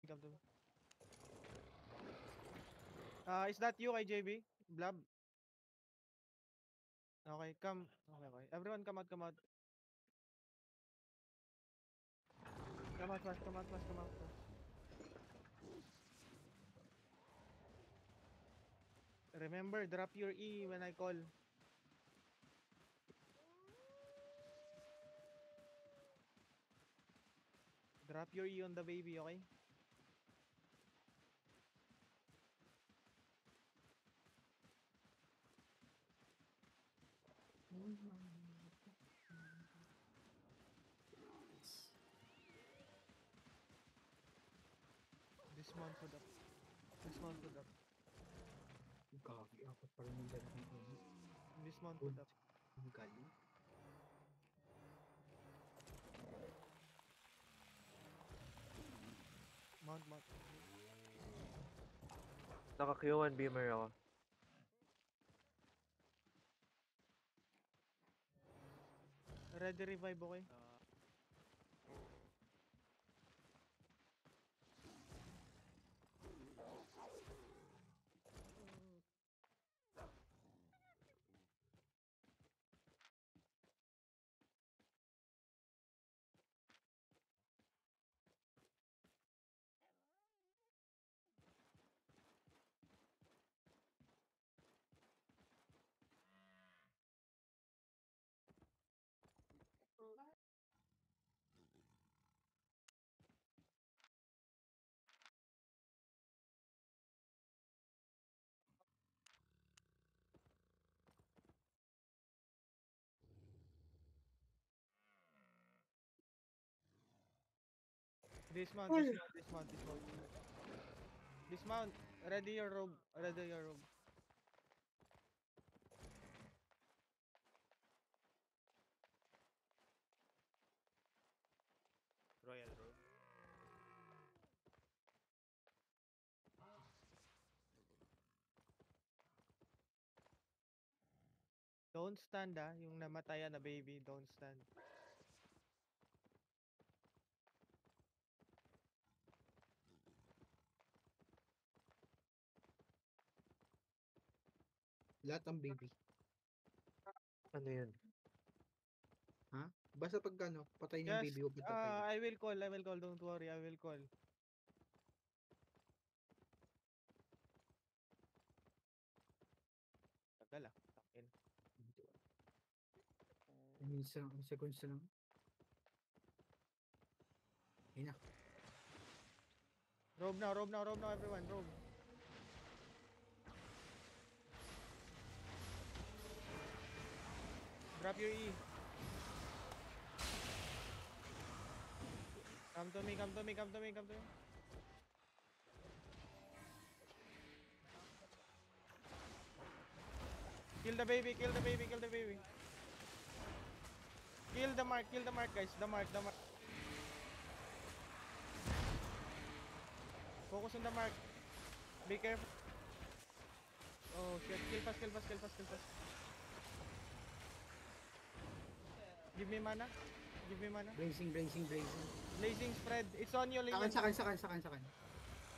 come to me. Is that you, kay JB? Blab? Okay, come. Okay. Everyone come out, come out. Come out fast, come out fast, come out fast. Remember, drop your E when I call. Drop your E on the baby, okay? Dismount food up. Dismount food up. Gagi, apat pa rin yung dala ng ulo. Dismount food up. Ang galing. Mount. Naka Q1 beamer ako. Ready revive, okay? Dismount. Dismount. Ready your robe. Royal Road. Don't stand yung namatayan na baby, don't stand. Lahat ang baby. Ano yun? Ha? Basta pag ano, patay na yung Just, baby, huwag patay. I will call, don't worry, I will call. Tagal takin. Minsan, ang seconds lang. Ayun na. Robe now, everyone, robe. Drop your E. Come to me. Kill the baby. Kill the mark, guys. The mark. Focus on the mark. Be careful. Oh shit, kill fast. Give me mana. Blazing. Blazing spread. It's on you, Lehman. Sakan.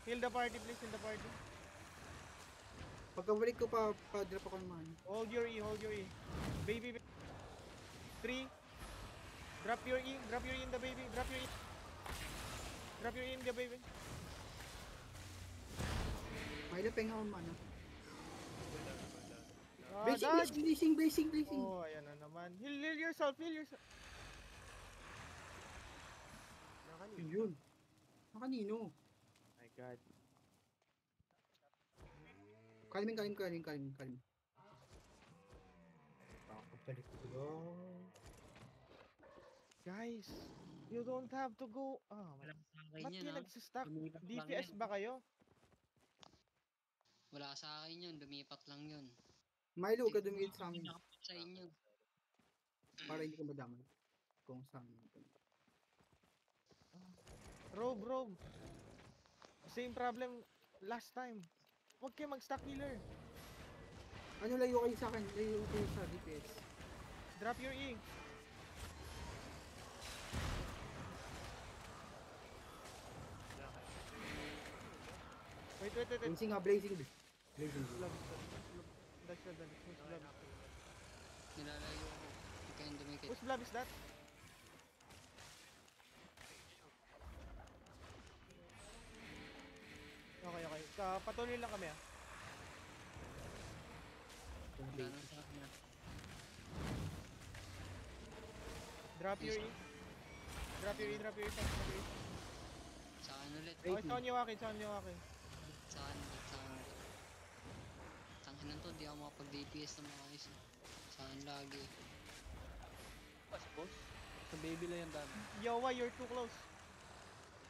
Heal the party, please. Pagkabalik ko pa-drop ako ng mana. Hold your E. Baby. 3. Drop your E in the baby. Drop your E in the baby. May lapeng ako ng mana. Dodge. Blazing. Oh, ayan na naman. Heal yourself. Yun. Nakanino? My God. Kalim. Balik ko. Guys, you don't have to go. Wala sa akin Ba't yun, kayo ah. nagsistuck? Lumipat lang DPS yun. ba kayo? Wala sa akin yun, lumipat lang yun. Milo, huwag ka dumingin sa amin. Nakapit sa inyo. Para hindi ko madamay. Kung sa amin. Robe. Same problem last time. Huwag kayo mag-stack healer. Ano, layo kayo sa akin? Layo kayo sa DPS. Drop your E. Wait. Blazing nga, blazing. Blazing. Slab. Dash na dali. Whose blob? Nilalayo ako. Hindi kayong dumikit. Whose blob is that? Okay. Patuloy lang kami ah. Wala na sa kanya. Drop your E. Drop your E. Saan ulit? Oh, it's on you akin. Saan ulit? Tangin to, di ako makapag-DPS na maayos. Saan lagi? Pas, boss. Sa baby lang yung dami. Yowa, you're too close.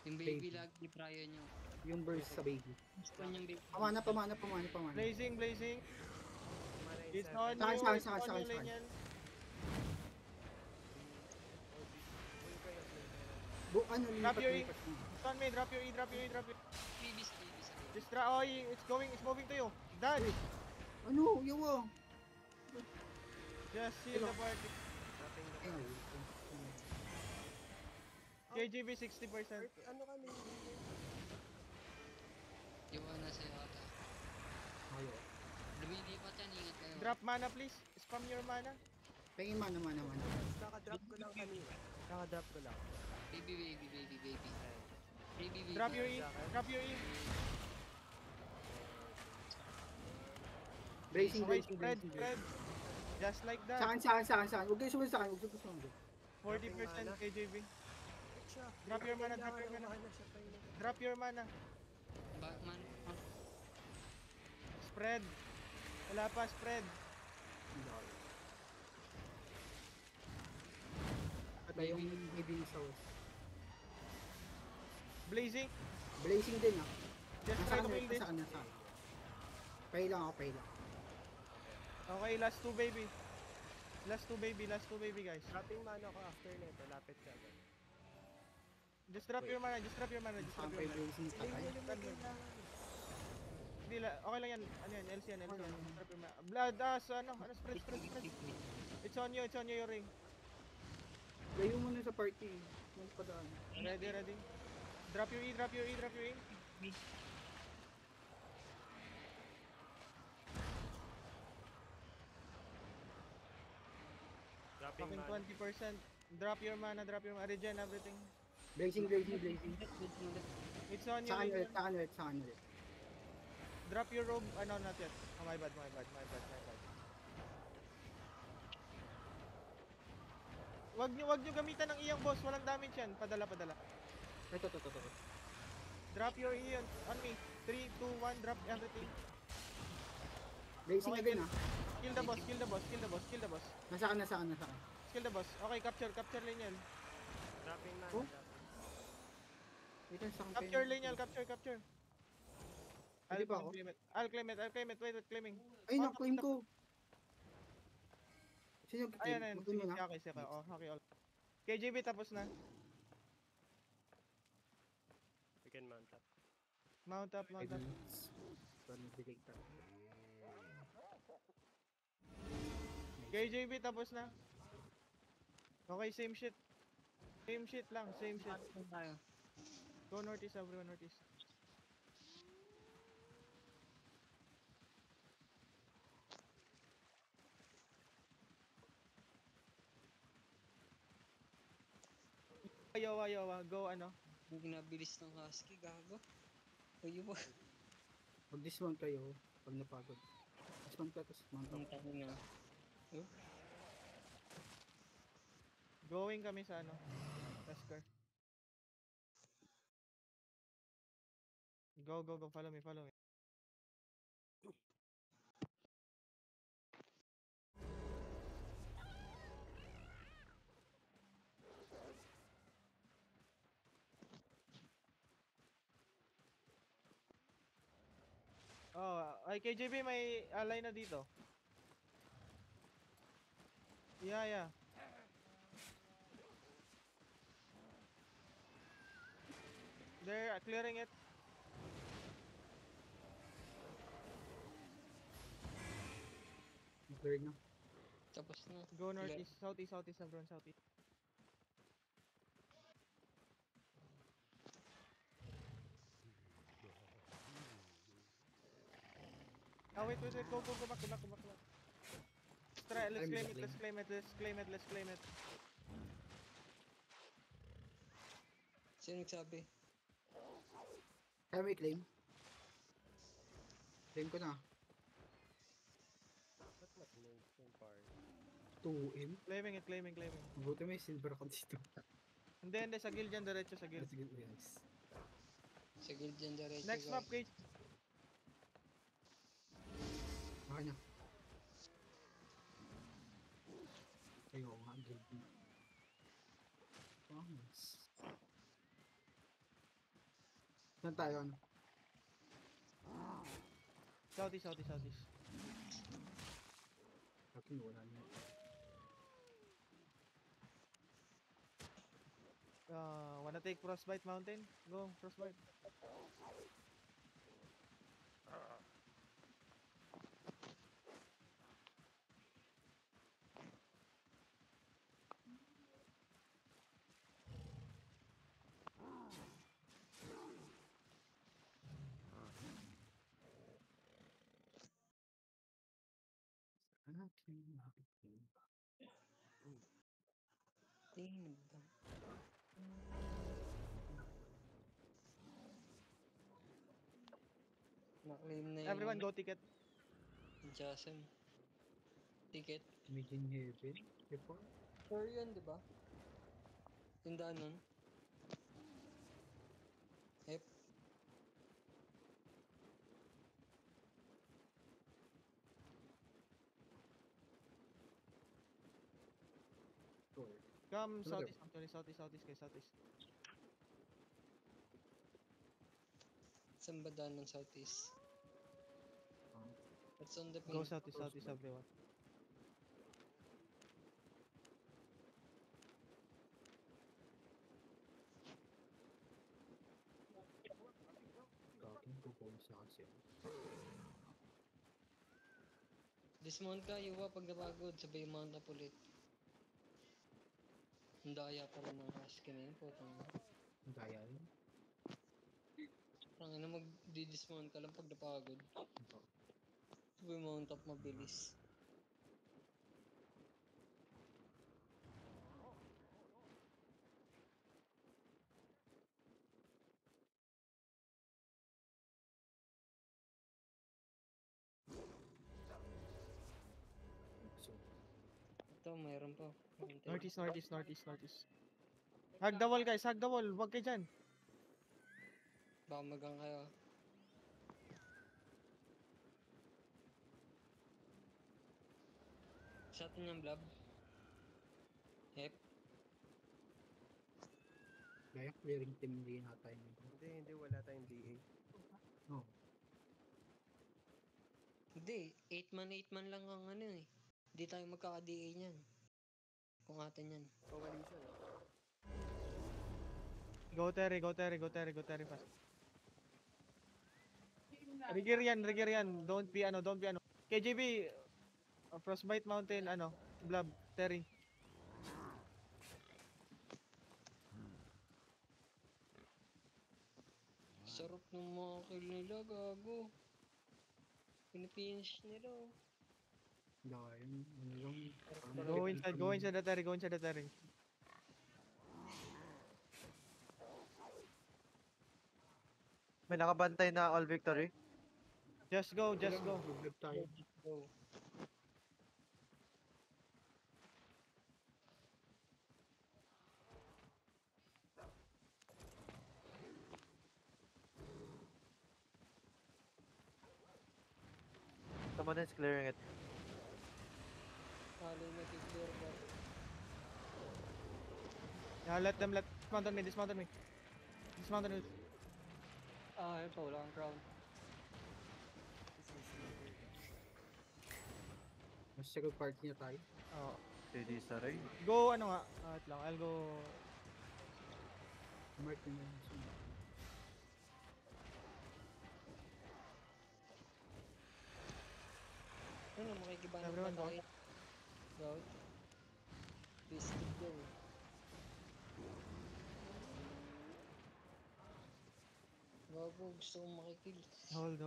Yung baby Baby. lagi prior nyo. Yung burst sa baby. Gusto yung baby. Pamana. Blazing. Mana It's inside. on Saan, you. saan, It's saan, on saan, you, saan? Linian. Ano, Drop your E. lipat mo. It's on me. Drop your E. Baby sa baby. Just it's moving to you. Dodge. Ano, yawa. Just seal the party. Ayun. KGB 60%. Ano kami? Iwan na sa'yo ata. Ayaw. Lumilipat yan, ingat kayo. Drop mana please. Spam your mana. Pengin mana. Nakadrop ko lang kanina. Nakadrop ko lang. Baby. Baby. Drop your E. Blazing. Okay, spread. Just like that. Saan? Huwag kayo sumunod sa akin. Huwag kayo sumunod. 40% KJB. Siya. Drop your mana. Drop your mana. Batman. Spread. Wala pa, spread. Patay yung baby sa west. Blazing. Blazing din ah. Just try to kill this. Nasa akin. Pray lang. Okay, last two baby. Last two baby guys. Dropping mana ko after nito. Lapit ka agad. Just drop your mana. Saan pa yung blazing patay? Hindi okay lang yan. Ano yan? LC yan. Drop your mana. Blood, spread. It's on you, your ring. Layo mo na sa party. Mas padaan. Ready. Drop your E. Dropping Fucking mana. 20%. Drop your mana. Regen everything. Blazing. It's on you. Saan Linian. ulit. Drop your robe. Not yet. Oh, my bad. Wag nyo gamitan ng iyang boss. Walang damage yan. Padala. Ito. Drop your E on me. 3, 2, 1. Drop everything. Blazing Okay, again ah. Kill the boss. Nasa akin. Kill the boss. Okay, capture Linian. Dropping mana. Oh? Ito sa akin. Capture Linian. Capture. Pwede ba ako? I'll claim it. Wait, claiming. Ay, na-claim ko. Sino yung claim? Ayan. Mag-claim mo na. Okay. Okay, all. KJB tapos na. We can mount up. Mount up. KJB tapos na. Okay, same shit. Same shit. Tayo. Go northeast, everyone northeast. Ayawa. Go Huwag nabilis ng husky, gago. Uy, ba? Mag-dismount kayo pag napagod. Dismount ka, tapos mount Ang up. tanong na. Going kami sa Tusker. Go. Follow me. Oh, ay KJB may ally na dito. Yeah. They're clearing it. Clear na. Tapos na. Go northeast, southeast, everyone southeast. Wait. Go back. Let's try, let's I'm claim it, battling. let's claim it. Sino nagsabi? Kaya may claim. Claim ko na. Ba't nag-move yung party? 2M. Claiming. Mabuti may silver ako dito. Hindi, sa guild yan, diretso sa guild. Sige, yes. Sa guild yan diretso Next map, guys. Cage. Okay na. Ayaw nga, guild. Promise. Saan tayo ano? Southeast. Akin wala na. Wanna take Frostbite Mountain? Go, Frostbite. Tingin ba? Na-claim na yung Everyone go ticket. Jasem. Ticket. Imagine heaven. Before. Sure yun, di ba? Yung daan nun. Yep. Sure. Come Ano southeast, actually southeast. Saan ba daan ng southeast? It's on the Go pin. southeast everyone. Kaking ko sa kasi. Dismount ka, Yuwa, pag napagod. Sabay mount up ulit. Ang daya pa rin ng husky na yun. Putang na. Ang daya yun. Parang ina mag-dismount ka lang pag napagod. Sabay mount up mabilis. So, Ito, mayroon pa. Northeast. Hug the wall guys, wag kayo dyan. Baka magang kayo. Sa atin yung blob. Yep. kaya clearing team din natin. Hindi, wala tayong DA. Oh. Hindi, 8 man lang ang ano eh. Hindi tayo magkaka-DA niyan. Kung atin yan. Coalition. Go Terry fast. Rigirian. Don't be ano. KJB, Frostbite Mountain, Blob, Terry. Sarap ng mga kill nila, gago. Pinipinish nila oh. Dahil, ano lang. Go inside the Terry. May nakabantay na all victory. Just go. Good tayo. Go. Someone is clearing it. Halo na clear ba? Yeah, dismount on me. Ah, ito, wala kang crown. Mas second party na tayo. Oh. CD Saray. Go wait lang, I'll go. Mark na yun. Ano, makikibana Everyone pa go. tayo. Go. Biscuit yan. Gago, gusto kong makikill. Hold.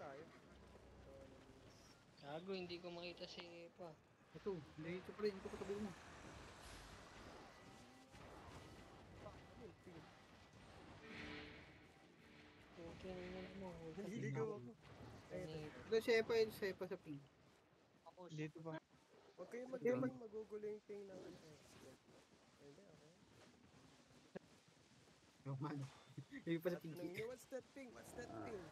tayo. So, Gago, hindi ko makita si Epa. Ito, dito pa rin. Ito katabi mo. Puto na naman mo. naliligaw ako. Ayun, Ito si Epa, ito si Epa sa ping. Ako, Dito pa. huwag kayong mag-gaming, magugulo yung ping ng ano. Hindi, okay. Yung ano. Yung pa sa ping. Tatanong niyo, what's that ping? What's that ping?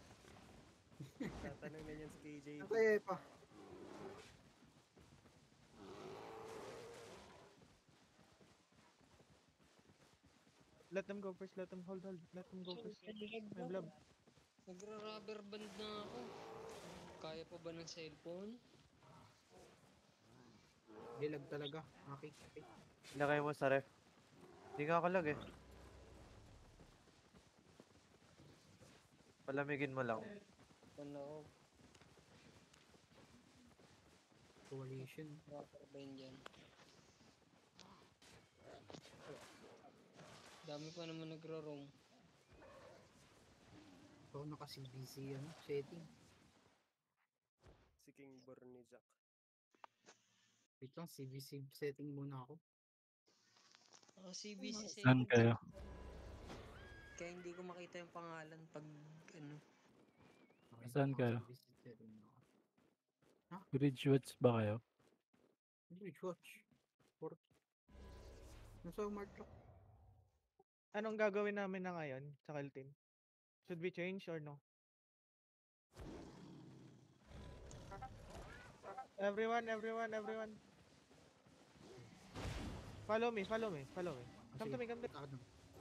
Tatanong na yan si KJ. Ito si Epa. Let them go first. Let them hold. Let them go first. May blob. Nagra-rubber band na ako. Kaya pa ba ng cellphone? Dilag talaga. Okay. Ilagay mo sa ref. Hindi nga ako lag eh. Palamigin mo lang. Ano, Coalition. rubber band yan. Dami pa naman nagro-roam. Ito naka-CBC ano, setting. Si King Borny Jack. Wait lang, CBC setting muna ako. CBC Saan kayo? Kaya hindi ko makita yung pangalan pag ano. Okay, Saan kayo? CBC setting na ako. Bridge watch ba kayo? Bridge watch. Nasa mark lock. Anong gagawin namin na ngayon sa kill team? Should we change or no? Everyone. Follow me. Come to me.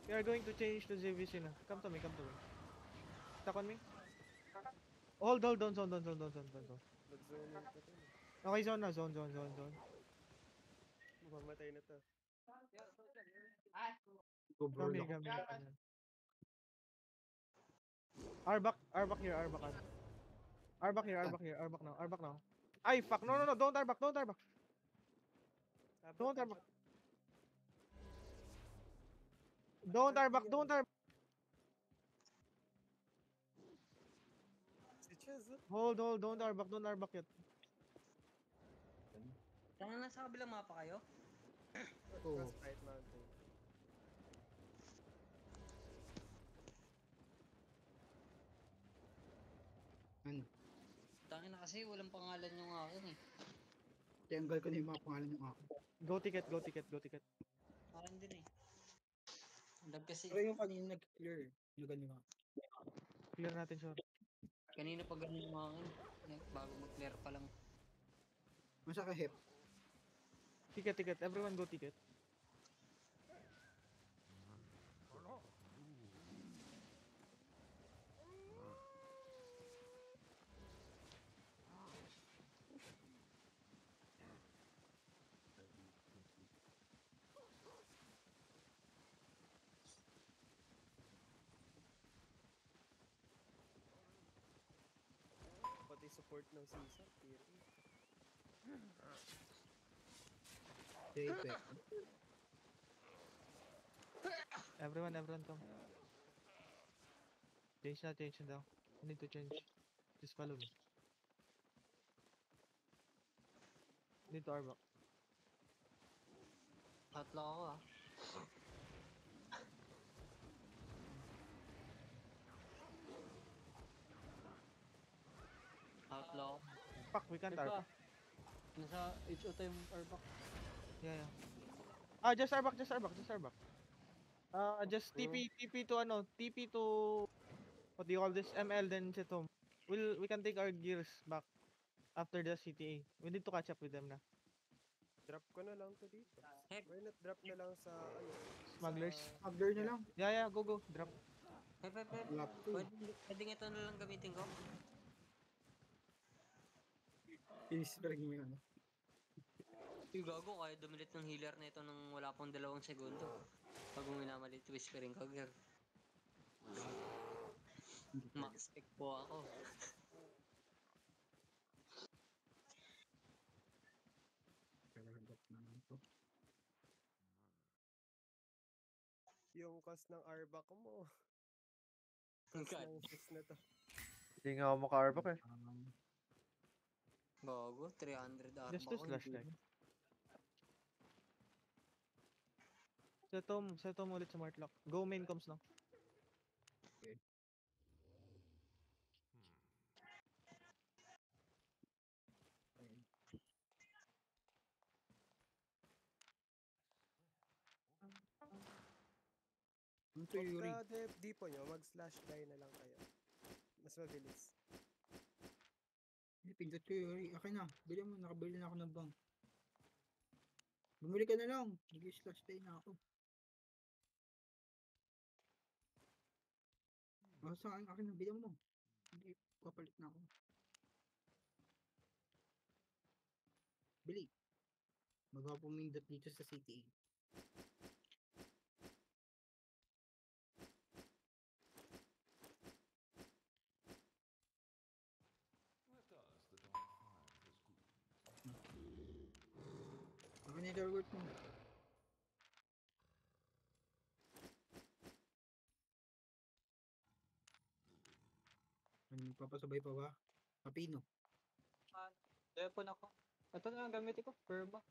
We are going to change to ZVC na. Come to me. Stuck on me. Hold on, zone. Nag-zone yung ito. Okay, zone na, zone. Mamamatay na to. Go bro. Kami. Arbak here. Arbak now. Ay, fuck. No. Don't arbak. Don't arbak. Si Chaz, Hold. Don't arbak yet. Tanga nasa kabilang mapa kayo? Oo. Frostbite Mountain. Ano? Tangin na kasi walang pangalan yung akin eh. Triangle ko na yung mga pangalan ng ako. Go ticket. Akin din eh. Lag kasi. Pero yung kanina nag-clear. Yung ganyan. Clear natin siya. Kanina pa ganun yung akin. Bago mag-clear pa lang. Masa ka hip? Ticket. Everyone go ticket. Pati support ng season. Tier A. J-Tech. Everyone come. Change na daw. I need to change. Just follow me. Need to arbak. Tatlo ako ah. Outlaw. Fuck, we can't arbak. Nasa HO time arbak. Yeah. Just arbak. Just TP to what do you call this? ML then sit home. We can take our gears back after the CTA. We need to catch up with them na. Drop ko na lang to dito. Heck. Why not drop na lang sa ano? Smugglers. Magler na lang. Yeah, go. Drop. Pep. Lap to. Pwedeng ito na lang gamitin ko? Inisperg mo yun. Yung gago, kaya dumilit ng healer na ito nang wala pang 2 segundo. Pag minamalit whispering ko, girl. Max pick po ako. Yung cost ng arbak mo. God. Cost ng sis na to. Hindi nga ako maka-arbok eh. Bago, 300 arma Just to ko. slash hindi tag. na. Set home ulit sa Martlock. Go main comms na. Ano to, Yuri? Pagka depo nyo, mag-slash die na lang kayo. Mas mabilis. Pindot ko, Yuri. Akin na. Bili mo, nakabili na ako ng bang. Bumili ka na lang. Nag-slash tayo na ako. Sa akin na, bili mo. Hindi, papalit na ako. Bili. Magpapumindot dito sa city. Akin na yung mo. Ano, magpapasabay pa ba? Kapino. Weapon ako. Ito na lang gamitin ko, Perma.